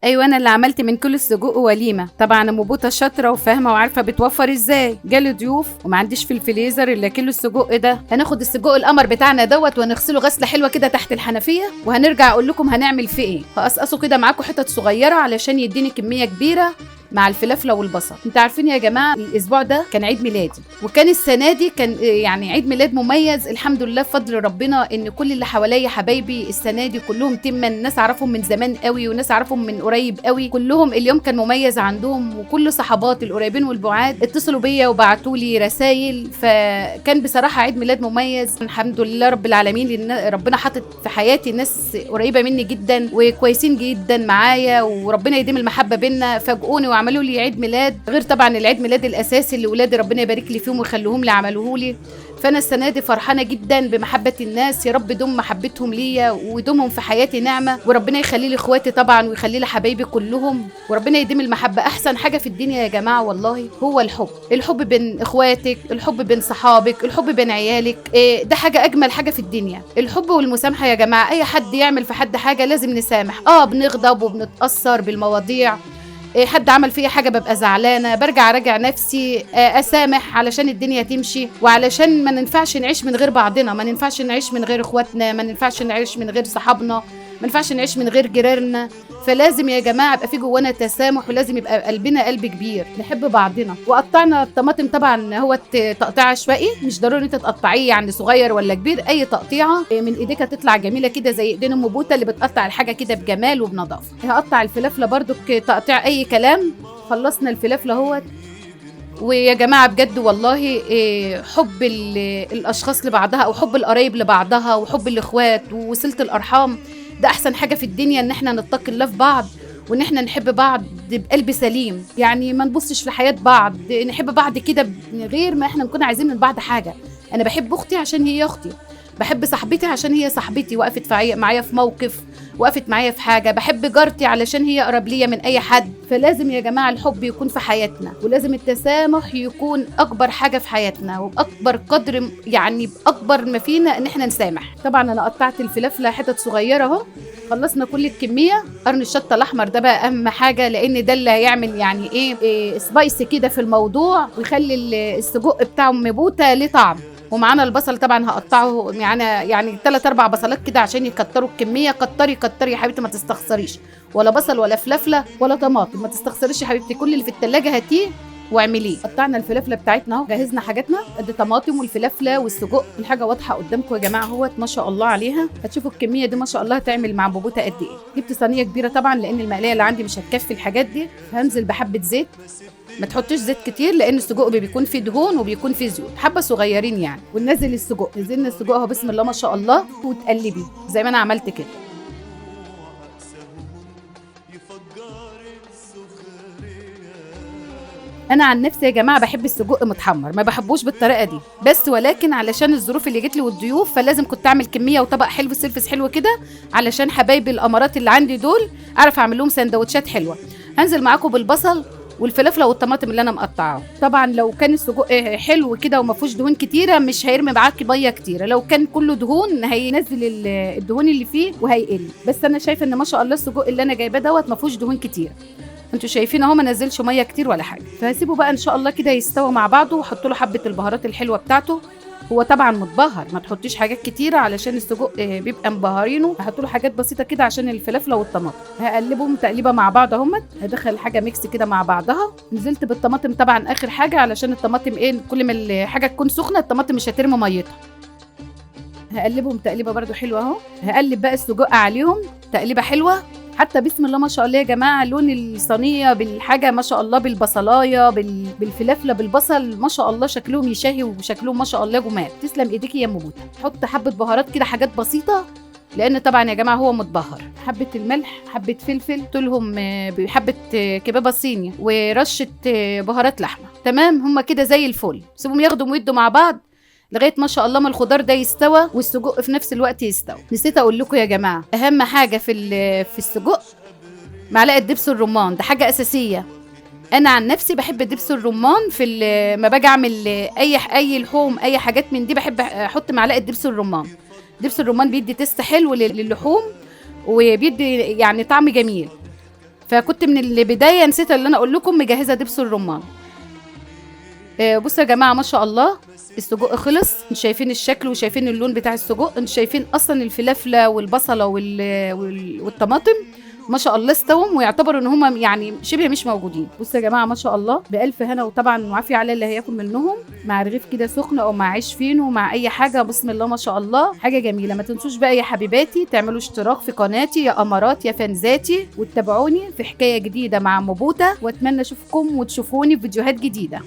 ايوه، انا اللي عملت من كل السجق وليمه. طبعا ام بوطه شاطره وفاهمه وعارفه بتوفر ازاي. جالي ضيوف وما عنديش في الفريزر الا كيلو السجق ده. هناخد السجق القمر بتاعنا دوت ونغسله غسله حلوه كده تحت الحنفيه، وهنرجع اقول لكم هنعمل فيه ايه. هقصقصه كده معاكم حتت صغيره علشان يديني كميه كبيره مع الفلافله والبصل. انتوا عارفين يا جماعه الاسبوع ده كان عيد ميلادي، وكان السنه دي كان يعني عيد ميلاد مميز الحمد لله بفضل ربنا، ان كل اللي حواليا حبايبي السنه دي كلهم تما، ناس اعرفهم من زمان قوي وناس اعرفهم من قريب قوي، كلهم اليوم كان مميز عندهم، وكل صحباتي القريبين والبعاد اتصلوا بيا وبعتوا لي رسائل. فكان بصراحه عيد ميلاد مميز الحمد لله رب العالمين، لان ربنا حاطط في حياتي ناس قريبه مني جدا وكويسين جدا معايا، وربنا يديم المحبه بينا. فاجئوني وعملوا لي عيد ميلاد، غير طبعا العيد ميلاد الاساسي اللي ولادي ربنا يبارك لي فيهم ويخليهم لي عملوه لي. فانا السنه دي فرحانه جدا بمحبه الناس، يا رب دوم محبتهم ليا ودومهم في حياتي نعمه، وربنا يخلي لي اخواتي طبعا ويخلي لي حبايبي كلهم، وربنا يديم المحبه. احسن حاجه في الدنيا يا جماعه والله هو الحب بين اخواتك، الحب بين صحابك، الحب بين عيالك. ده حاجه اجمل حاجه في الدنيا، الحب والمسامحه يا جماعه. اي حد يعمل في حد حاجه لازم نسامح. بنغضب وبنتاثر بالمواضيع، حد عمل فيا حاجه ببقى زعلانه، برجع اراجع نفسي، اسامح علشان الدنيا تمشي، وعلشان ما ننفعش نعيش من غير بعضنا، ما ننفعش نعيش من غير اخواتنا، ما ينفعش نعيش من غير صحابنا، ما ينفعش نعيش من غير جيراننا. فلازم يا جماعه يبقى في جوانا تسامح، ولازم يبقى قلبنا قلب كبير نحب بعضنا. وقطعنا الطماطم طبعا هو تقطيع عشوائي، مش ضروري انت تقطعيه يعني صغير ولا كبير، اي تقطيعه من ايديك هتطلع جميله كده زي ايدين ام بوته اللي بتقطع الحاجه كده بجمال وبنظافه. هقطع الفلافله برضو تقطيع اي كلام. خلصنا الفلافله اهوت. ويا جماعه بجد والله حب الاشخاص لبعضها، او حب القرايب لبعضها، وحب الاخوات وصله الارحام، ده احسن حاجه في الدنيا، ان احنا نتقي الله في بعض، وان احنا نحب بعض بقلب سليم. يعني ما نبصش في حياه بعض، نحب بعض كده من غير ما احنا نكون عايزين من بعض حاجه. انا بحب اختي عشان هي اختي، بحب صاحبتي عشان هي صاحبتي وقفت معايا في موقف، وقفت معايا في حاجه، بحب جارتي علشان هي اقرب ليا من اي حد. فلازم يا جماعه الحب يكون في حياتنا، ولازم التسامح يكون اكبر حاجه في حياتنا، وباكبر قدر يعني باكبر ما فينا ان احنا نسامح. طبعا انا قطعت الفلافله حتت صغيره اهو. خلصنا كل الكميه. قرن الشطه الاحمر ده بقى اهم حاجه، لان ده اللي هيعمل يعني ايه سبايسي كده في الموضوع، ويخلي السجق بتاعه مبوته ليه طعم. ومعانا البصل طبعا هقطعه معانا يعني 3 4 بصلات كده عشان يكتروا الكميه. كتري كتري يا حبيبتي، ما تستخسريش ولا بصل ولا فلفله ولا طماطم، ما تستخسريش يا حبيبتي. كل اللي في التلاجة هاتيه واعمليه. قطعنا الفلفله بتاعتنا اهو، جهزنا حاجاتنا قد الطماطم والفلفله والسجق، الحاجه واضحه قدامكم يا جماعه اهوت ما شاء الله عليها. هتشوفوا الكميه دي ما شاء الله هتعمل مع بوبوته قد ايه. جبت صينيه كبيره طبعا لان المقليه اللي عندي مش هتكفي الحاجات دي. هنزل بحبه زيت، ما تحطيش زيت كتير لان السجق بيكون فيه دهون وبيكون فيه زيوت، حبه صغيرين يعني. وننزل السجق، نزلنا السجق اهو بسم الله ما شاء الله، وتقلبي زي ما انا عملت كده. انا عن نفسي يا جماعه بحب السجق متحمر، ما بحبوش بالطريقه دي، بس ولكن علشان الظروف اللي جت لي والضيوف فلازم كنت اعمل كميه وطبق حلو سيرفس حلو كده، علشان حبايبي الامارات اللي عندي دول اعرف اعمل لهم سندوتشات حلوه. هنزل معاكم بالبصل والفلفله والطماطم اللي انا مقطعاها. طبعا لو كان السجق حلو كده وما فيهوش دهون كتيره مش هيرمي معاكي ميه كتيره، لو كان كله دهون هينزل الدهون اللي فيه وهيقل. بس انا شايفه ان ما شاء الله السجق اللي انا جايباه دوت ما فيهوش دهون كتير، انتوا شايفين اهو ما نزلش ميه كتير ولا حاجه. فهسيبه بقى ان شاء الله كده يستوى مع بعضه، واحط له حبه البهارات الحلوه بتاعته. هو طبعا متبهر، ما تحطيش حاجات كتيره علشان السجق بيبقى مبهرينه. هحط له حاجات بسيطه كده عشان الفلفله والطماطم. هقلبهم تقليبه مع بعض اهمت. هدخل حاجه ميكس كده مع بعضها. نزلت بالطماطم طبعا اخر حاجه علشان الطماطم كل ما الحاجه تكون سخنه الطماطم مش هترمي ميتها. هقلبهم تقليبه برده حلوه اهو. هقلب بقى السجق عليهم تقليبه حلوه. حتى بسم الله ما شاء الله يا جماعه لون الصينيه بالحاجه ما شاء الله، بالبصلايه بالفلافله بالبصل ما شاء الله شكلهم يشهي، وشكلهم ما شاء الله جمال. تسلم ايديكي يا ام بوته. حط حبه بهارات كده حاجات بسيطه لان طبعا يا جماعه هو متبهر. حبه الملح، حبه فلفل، قلت لهم بحبه كبابه صيني، ورشه بهارات لحمه. تمام هم كده زي الفل. سيبهم ياخدوا ويدوا مع بعض لغايه ما شاء الله ما الخضار ده يستوى والسجق في نفس الوقت يستوى. نسيت اقول لكم يا جماعه اهم حاجه في السجق معلقه دبس الرمان، ده حاجه اساسيه. انا عن نفسي بحب دبس الرمان ما باجي اعمل اي لحوم اي حاجات من دي، بحب احط معلقه دبس الرمان. دبس الرمان بيدي تيست حلو للحوم وبيدي يعني طعم جميل. فكنت من البدايه نسيت اللي انا اقول لكم مجهزه دبس الرمان. بصوا يا جماعه ما شاء الله السجق خلص. انتوا شايفين الشكل وشايفين اللون بتاع السجق، انتوا شايفين اصلا الفلافله والبصله والطماطم ما شاء الله استووا ويعتبروا ان هم يعني شبه مش موجودين. بصوا يا جماعه ما شاء الله بالف هنا وطبعا وعافيه على اللي هياكل منهم، مع رغيف كده سخن او مع عيش فينو مع اي حاجه. بسم الله ما شاء الله حاجه جميله. ما تنسوش بقى يا حبيباتي تعملوا اشتراك في قناتي يا امارات يا فانزاتي، وتتابعوني في حكايه جديده مع موبوتا، واتمنى اشوفكم وتشوفوني في فيديوهات جديده.